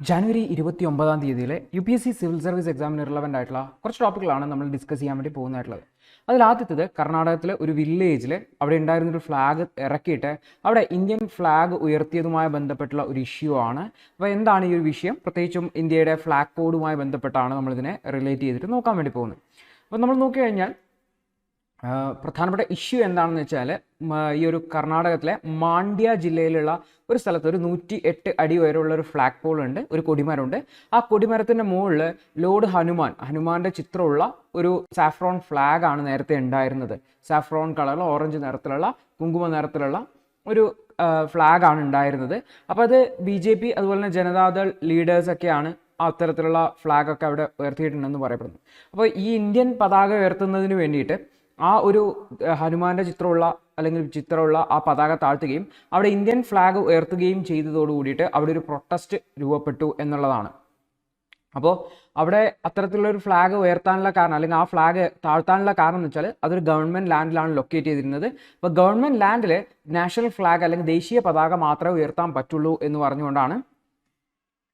ജനുവരി 29 UPSC civil service എക്സാമിന് relevant ആയിട്ടുള്ള കുറച്ച് ടോപ്പിക്കുകളാണ് നമ്മൾ ഡിസ്കസ് ചെയ്യാൻ വേണ്ടി പോകുന്നതായിട്ടുള്ളത്. അതിലാദ്യത്തേത് കർണാടകത്തിലെ ഒരു വില്ലേജിൽ അവിടെ ഉണ്ടായിരുന്നൊരു ഫ്ലാഗ് ഇറക്കിയിട്ട് അവിടെ ഇന്ത്യൻ ഫ്ലാഗ് ഉയർത്തിയതുമായി ബന്ധപ്പെട്ടുള്ള ഒരു ഇഷ്യൂ ആണ്. അപ്പോൾ എന്താണ് ഈ ഒരു വിഷയം? പ്രത്യേകിച്ചും ഇന്ത്യയുടെ ഫ്ലാഗ് കോഡുമായി ബന്ധപ്പെട്ടാണ് നമ്മളിതിനെ റിലേറ്റ് ചെയ്തിട്ട് നോക്കാൻ വേണ്ടി പോകുന്നത്. അപ്പോൾ നമ്മൾ നോക്കിക്കഴിഞ്ഞാൽ പ്രധാനപ്പെട്ട ഇഷ്യൂ എന്താണെന്ന് വെച്ചാൽ ഈ ഒരു കർണാടകത്തിലെ മാണ്ഡ്യ ജില്ലയിലുള്ള ഒരു സ്ഥലത്ത് ഒരു 108 അടി ഉയരമുള്ള ഒരു ഫ്ലാഗ് പോൾ ഉണ്ട്, ഒരു കൊടിമരമുണ്ട്. ആ കൊടിമരത്തിൻ്റെ മുകളിൽ ലോർഡ് ഹനുമാന്റെ ചിത്രമുള്ള ഒരു സാഫ്രോൺ ഫ്ലാഗ് ആണ് നേരത്തെ ഉണ്ടായിരുന്നത്. സാഫ്രോൺ കളറിൽ ഓറഞ്ച് നിറത്തിലുള്ള കുങ്കുമ നിറത്തിലുള്ള ഒരു ഫ്ലാഗ് ആണ് ഉണ്ടായിരുന്നത്. അപ്പോൾ അത് BJP അതുപോലെ തന്നെ ജനതാദൾ ലീഡേഴ്സൊക്കെയാണ് അത്തരത്തിലുള്ള ഫ്ലാഗൊക്കെ അവിടെ ഉയർത്തിയിട്ടുണ്ടെന്ന് പറയപ്പെടുന്നു. അപ്പോൾ ഈ ഇന്ത്യൻ പതാക ഉയർത്തുന്നതിന് വേണ്ടിയിട്ട് ആ ഒരു ഹനുമാന്റെ ചിത്രമുള്ള ആ പതാക താഴ്ത്തുകയും അവിടെ ഇന്ത്യൻ ഫ്ലാഗ് ഉയർത്തുകയും ചെയ്തതോടു കൂടിയിട്ട് അവിടെ ഒരു പ്രൊട്ടസ്റ്റ് രൂപപ്പെട്ടു എന്നുള്ളതാണ്. അപ്പോൾ അവിടെ അത്തരത്തിലുള്ള ഒരു ഫ്ലാഗ് ഉയർത്താനുള്ള കാരണം അല്ലെങ്കിൽ ആ ഫ്ലാഗ് താഴ്ത്താനുള്ള കാരണം എന്ന് വെച്ചാൽ അതൊരു ഗവൺമെൻറ് ലാൻഡിലാണ് ലൊക്കേറ്റ് ചെയ്തിരുന്നത്. അപ്പോൾ ഗവൺമെൻറ് ലാൻഡിൽ നാഷണൽ ഫ്ലാഗ് അല്ലെങ്കിൽ ദേശീയ പതാക മാത്രമേ ഉയർത്താൻ പറ്റുള്ളൂ എന്ന് പറഞ്ഞുകൊണ്ടാണ്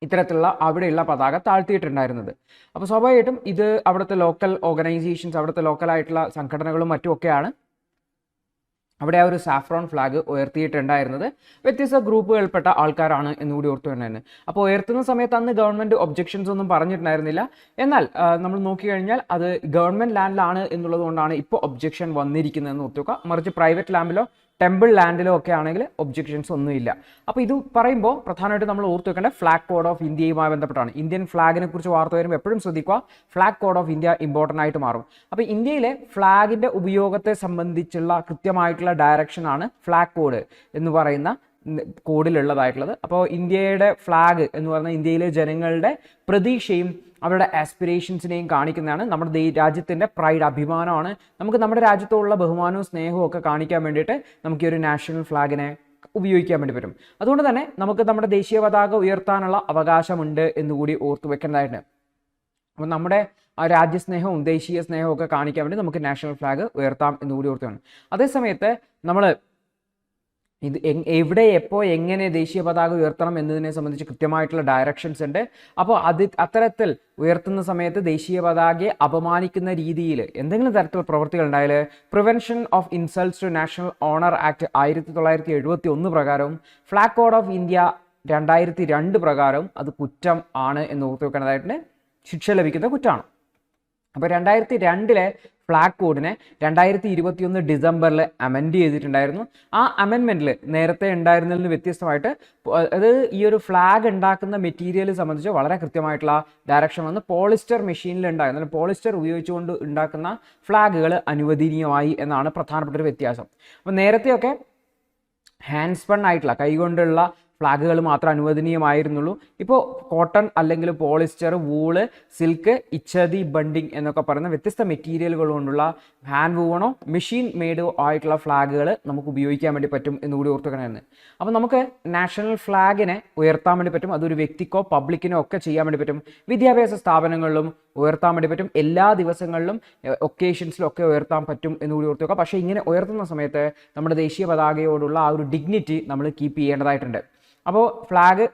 ഇത്തരത്തിലുള്ള അവിടെയുള്ള പതാക താഴ്ത്തിയിട്ടുണ്ടായിരുന്നത്. അപ്പോൾ സ്വാഭാവികമായിട്ടും ഇത് അവിടുത്തെ ലോക്കൽ ഓർഗനൈസേഷൻസ്, അവിടുത്തെ ലോക്കലായിട്ടുള്ള സംഘടനകളും മറ്റുമൊക്കെയാണ് അവിടെ ആ ഒരു സാഫ്രോൺ ഫ്ലാഗ് ഉയർത്തിയിട്ടുണ്ടായിരുന്നത്. വ്യത്യസ്ത ഗ്രൂപ്പുകൾപ്പെട്ട ആൾക്കാരാണ് എന്നുകൂടി ഓർത്തു വേണ്ടായിരുന്നു. അപ്പോൾ ഉയർത്തുന്ന സമയത്ത് അന്ന് ഗവൺമെൻറ് ഒബ്ജെക്ഷൻസ് ഒന്നും പറഞ്ഞിട്ടുണ്ടായിരുന്നില്ല. എന്നാൽ നമ്മൾ നോക്കിക്കഴിഞ്ഞാൽ അത് ഗവൺമെൻറ് ലാൻഡിലാണ് എന്നുള്ളത് കൊണ്ടാണ് ഇപ്പോൾ ഒബ്ജെക്ഷൻ വന്നിരിക്കുന്നതെന്ന് ഓർത്തു വെക്കുക. മറിച്ച് പ്രൈവറ്റ് ലാൻഡിലോ ടെമ്പിൾ ലാൻഡിലോ ഒക്കെ ആണെങ്കിൽ ഒബ്ജെക്ഷൻസ് ഒന്നുമില്ല. അപ്പോൾ ഇത് പറയുമ്പോൾ പ്രധാനമായിട്ട് നമ്മൾ ഓർത്ത് വെക്കേണ്ട ഫ്ലാഗ് കോഡ് ഓഫ് ഇന്ത്യയുമായി ബന്ധപ്പെട്ടാണ്. ഇന്ത്യൻ ഫ്ലാഗിനെ കുറിച്ച് വാർത്ത വരുമ്പോൾ എപ്പോഴും ശ്രദ്ധിക്കുക, flag code of India important ആയിട്ട് മാറും. അപ്പോൾ ഇന്ത്യയിലെ ഫ്ലാഗിൻ്റെ ഉപയോഗത്തെ സംബന്ധിച്ചുള്ള കൃത്യമായിട്ടുള്ള ഡയറക്ഷനാണ് ഫ്ലാഗ് കോഡ് എന്ന് പറയുന്ന കോഡിലുള്ളതായിട്ടുള്ളത്. അപ്പോൾ ഇന്ത്യയുടെ ഫ്ലാഗ് എന്ന് പറഞ്ഞാൽ ഇന്ത്യയിലെ ജനങ്ങളുടെ പ്രതീക്ഷയും അവരുടെ ആസ്പിറേഷൻസിനെയും കാണിക്കുന്നതാണ്. നമ്മുടെ രാജ്യത്തിൻ്റെ പ്രൈഡ്, അഭിമാനമാണ്. നമുക്ക് നമ്മുടെ രാജ്യത്തോടുള്ള ബഹുമാനവും സ്നേഹവും ഒക്കെ കാണിക്കാൻ വേണ്ടിയിട്ട് നമുക്ക് ഈ ഒരു നാഷണൽ ഫ്ലാഗിനെ ഉപയോഗിക്കാൻ വേണ്ടി പറ്റും. അതുകൊണ്ട് തന്നെ നമുക്ക് നമ്മുടെ ദേശീയ പതാക ഉയർത്താനുള്ള അവകാശമുണ്ട് എന്നുകൂടി ഓർത്തു വെക്കേണ്ടതായിട്ട്. അപ്പോൾ നമ്മുടെ രാജ്യസ്നേഹവും ദേശീയ സ്നേഹവും ഒക്കെ കാണിക്കാൻ വേണ്ടി നമുക്ക് നാഷണൽ ഫ്ലാഗ് ഉയർത്താം എന്നുകൂടി ഓർത്തു വേണം. അതേസമയത്ത് നമ്മൾ ഇത് എവിടെ എപ്പോൾ എങ്ങനെ ദേശീയ പതാക ഉയർത്തണം എന്നതിനെ സംബന്ധിച്ച് കൃത്യമായിട്ടുള്ള ഡയറക്ഷൻസ് ഉണ്ട്. അപ്പോൾ അത്തരത്തിൽ ഉയർത്തുന്ന സമയത്ത് ദേശീയ പതാകയെ അപമാനിക്കുന്ന രീതിയിൽ എന്തെങ്കിലും തരത്തിലുള്ള പ്രവൃത്തികൾ ഉണ്ടായാൽ prevention of insults to national honour act 1971 പ്രകാരവും ഫ്ലാഗ് കോഡ് ഓഫ് ഇന്ത്യ 2002 പ്രകാരവും അത് കുറ്റം ആണ് എന്ന് ഓർത്തു വെക്കേണ്ടതായിട്ട് ശിക്ഷ ലഭിക്കുന്ന കുറ്റമാണ്. അപ്പോൾ 2002 ഫ്ലാഗ് കോഡിനെ 2021 ഡിസംബറിൽ അമെൻഡ് ചെയ്തിട്ടുണ്ടായിരുന്നു. ആ അമെൻമെൻറ്റിൽ നേരത്തെ ഉണ്ടായിരുന്നതിൽ നിന്ന് വ്യത്യസ്തമായിട്ട് അത് ഈ ഒരു ഫ്ലാഗ് ഉണ്ടാക്കുന്ന മെറ്റീരിയൽ സംബന്ധിച്ച് വളരെ കൃത്യമായിട്ടുള്ള ഡയറക്ഷൻ വന്ന് പോളിസ്റ്റർ മെഷീനിൽ ഉണ്ടാകുന്ന പോളിസ്റ്റർ ഉപയോഗിച്ചുകൊണ്ട് ഉണ്ടാക്കുന്ന ഫ്ലാഗുകൾ അനുവദനീയമായി എന്നാണ് പ്രധാനപ്പെട്ട ഒരു വ്യത്യാസം. അപ്പോൾ നേരത്തെയൊക്കെ ഹാൻഡ് സ്പൺ ആയിട്ടുള്ള കൈകൊണ്ടുള്ള ഫ്ലാഗുകൾ മാത്രം അനുവദനീയമായിരുന്നുള്ളൂ. ഇപ്പോൾ കോട്ടൺ അല്ലെങ്കിൽ പോളിസ്റ്റർ, വൂള്, സിൽക്ക്, ഇച്ചതി, ബണ്ടിങ് എന്നൊക്കെ പറയുന്ന വ്യത്യസ്ത മെറ്റീരിയലുകൾ കൊണ്ടുള്ള ഹാൻഡ് വൂവണോ മെഷീൻ മെയ്ഡോ ആയിട്ടുള്ള ഫ്ലാഗുകൾ നമുക്ക് ഉപയോഗിക്കാൻ വേണ്ടി പറ്റും എന്നുകൂടി ഓർത്തുകയാണ്. അപ്പോൾ നമുക്ക് നാഷണൽ ഫ്ലാഗിനെ ഉയർത്താൻ വേണ്ടി പറ്റും. അതൊരു വ്യക്തിക്കോ പബ്ലിക്കിനോ ഒക്കെ ചെയ്യാൻ വേണ്ടി പറ്റും. വിദ്യാഭ്യാസ സ്ഥാപനങ്ങളിലും ഉയർത്താൻ വേണ്ടി പറ്റും. എല്ലാ ദിവസങ്ങളിലും ഒക്കേഷൻസിലും ഒക്കെ ഉയർത്താൻ പറ്റും എന്നുകൂടി ഓർത്തു വെക്കുക. പക്ഷേ ഇങ്ങനെ ഉയർത്തുന്ന സമയത്ത് നമ്മുടെ ദേശീയ പതാകയോടുള്ള ആ ഒരു ഡിഗ്നിറ്റി നമ്മൾ കീപ്പ് ചെയ്യേണ്ടതായിട്ടുണ്ട്. അപ്പോൾ ഫ്ലാഗ്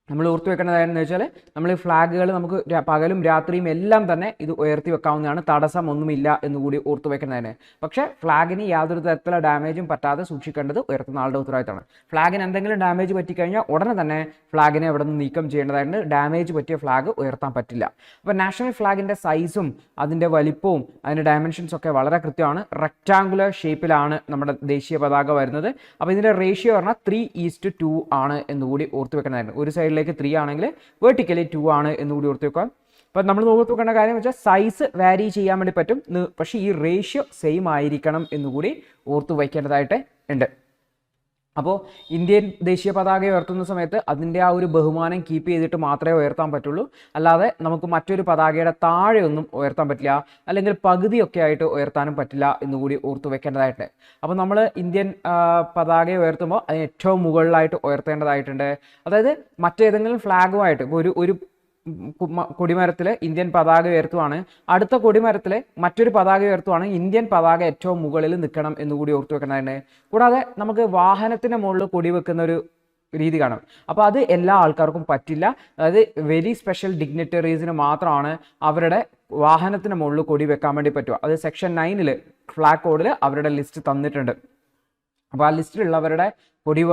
നമ്മൾ ഓർത്ത് വെക്കേണ്ടതായെന്ന് വെച്ചാൽ നമ്മൾ ഈ ഫ്ലാഗുകൾ നമുക്ക് പകലും രാത്രിയും എല്ലാം തന്നെ ഇത് ഉയർത്തി വെക്കാവുന്നതാണ്, തടസ്സമൊന്നുമില്ല എന്നുകൂടി ഓർത്ത് വെക്കേണ്ടതാണ്. പക്ഷേ ഫ്ലാഗിന് യാതൊരു തരത്തിലുള്ള ഡാമേജും പറ്റാതെ സൂക്ഷിക്കേണ്ടത് ഉയർത്തുന്ന ആളുടെ ഉത്തരവാദിത്തമാണ്. ഫ്ലാഗിന് എന്തെങ്കിലും ഡാമേജ് പറ്റിക്കഴിഞ്ഞാൽ ഉടനെ തന്നെ ഫ്ലാഗിനെ അവിടെ നിന്ന് നീക്കം ചെയ്യേണ്ടതായിട്ടുണ്ട്. ഡാമേജ് പറ്റിയ ഫ്ലാഗ് ഉയർത്താൻ പറ്റില്ല. അപ്പോൾ നാഷണൽ ഫ്ലാഗിൻ്റെ സൈസും അതിൻ്റെ വലിപ്പവും അതിൻ്റെ ഡയമെൻഷൻസ് ഒക്കെ വളരെ കൃത്യമാണ്. റെക്റ്റാങ്കുലർ ഷേപ്പിലാണ് നമ്മുടെ ദേശീയ പതാക വരുന്നത്. അപ്പോൾ ഇതിൻ്റെ റേഷ്യോ പറഞ്ഞാൽ 3:2 ആണ് എന്നുകൂടി ഓർത്ത് വെക്കേണ്ടതായിരുന്നു. ഒരു സൈഡിൽ 3 ആണെങ്കിൽ വെർട്ടിക്കലി 2 ആണ് എന്നുകൂടി ഓർത്ത് വെക്കുക. അപ്പോൾ നമ്മൾ നോക്കി വെക്കേണ്ട കാര്യം വെച്ചാൽ സൈസ് വാരി ചെയ്യാൻ വേണ്ടി പറ്റും, പക്ഷേ ഈ റേഷ്യോ സെയിം ആയിരിക്കണം എന്നുകൂടി ഓർത്ത് വയ്ക്കേണ്ടതായിട്ട് ഉണ്ട്. അപ്പോൾ ഇന്ത്യൻ ദേശീയ പതാക ഉയർത്തുന്ന സമയത്ത് അതിൻ്റെ ആ ഒരു ബഹുമാനം കീപ്പ് ചെയ്തിട്ട് മാത്രമേ ഉയർത്താൻ പറ്റുള്ളൂ. അല്ലാതെ നമുക്ക് മറ്റൊരു പതാകയുടെ താഴെ ഒന്നും ഉയർത്താൻ പറ്റില്ല, അല്ലെങ്കിൽ പകുതിയൊക്കെ ആയിട്ട് ഉയർത്താനും പറ്റില്ല എന്നുകൂടി ഓർത്ത് വെക്കേണ്ടതായിട്ടുണ്ട്. അപ്പോൾ നമ്മൾ ഇന്ത്യൻ പതാക ഉയർത്തുമ്പോൾ അതിന് ഏറ്റവും മുകളിലായിട്ട് ഉയർത്തേണ്ടതായിട്ടുണ്ട്. അതായത് മറ്റേതെങ്കിലും ഫ്ലാഗുമായിട്ട് ഇപ്പോൾ ഒരു കൊടിമരത്തിൽ ഇന്ത്യൻ പതാക ഉയർത്തുവാണ്, അടുത്ത കൊടിമരത്തിൽ മറ്റൊരു പതാക ഉയർത്തുവാണ്, ഇന്ത്യൻ പതാക ഏറ്റവും മുകളിൽ നിൽക്കണം എന്നുകൂടി ഓർത്തു വെക്കേണ്ടതുണ്ട്. കൂടാതെ നമുക്ക് വാഹനത്തിന് മുകളിൽ കൊടി വെക്കുന്ന ഒരു രീതി കാണും. അപ്പോൾ അത് എല്ലാ ആൾക്കാർക്കും പറ്റില്ല. അതായത് വെരി സ്പെഷ്യൽ ഡിഗ്നിറ്ററീസിന് മാത്രമാണ് അവരുടെ വാഹനത്തിന് മുകളിൽ കൊടി വെക്കാൻ വേണ്ടി പറ്റുക. അത് സെക്ഷൻ 9 ഫ്ലാഗ് കോഡിൽ അവരുടെ ലിസ്റ്റ് തന്നിട്ടുണ്ട്. അപ്പോൾ ആ ലിസ്റ്റിലുള്ളവരുടെ കൊടി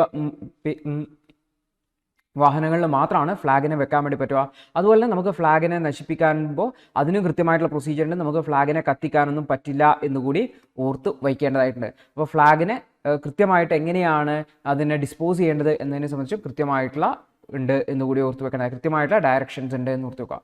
വാഹനങ്ങളിൽ മാത്രമാണ് ഫ്ലാഗിനെ വെക്കാൻ വേണ്ടി പറ്റുക. അതുപോലെ തന്നെ നമുക്ക് ഫ്ലാഗിനെ നശിപ്പിക്കാനുമ്പോൾ അതിന് കൃത്യമായിട്ടുള്ള പ്രൊസീജിയർ ഉണ്ട്. നമുക്ക് ഫ്ലാഗിനെ കത്തിക്കാനൊന്നും പറ്റില്ല എന്നുകൂടി ഓർത്ത് വയ്ക്കേണ്ടതായിട്ടുണ്ട്. അപ്പോൾ ഫ്ലാഗിനെ കൃത്യമായിട്ട് എങ്ങനെയാണ് അതിനെ ഡിസ്പോസ് ചെയ്യേണ്ടത് എന്നതിനെ സംബന്ധിച്ച് കൃത്യമായിട്ടുള്ള ഉണ്ട് എന്നുകൂടി ഓർത്ത് വെക്കണം. കൃത്യമായിട്ടുള്ള ഡയറക്ഷൻസ് ഉണ്ട് എന്ന് ഓർത്ത് വെക്കുക.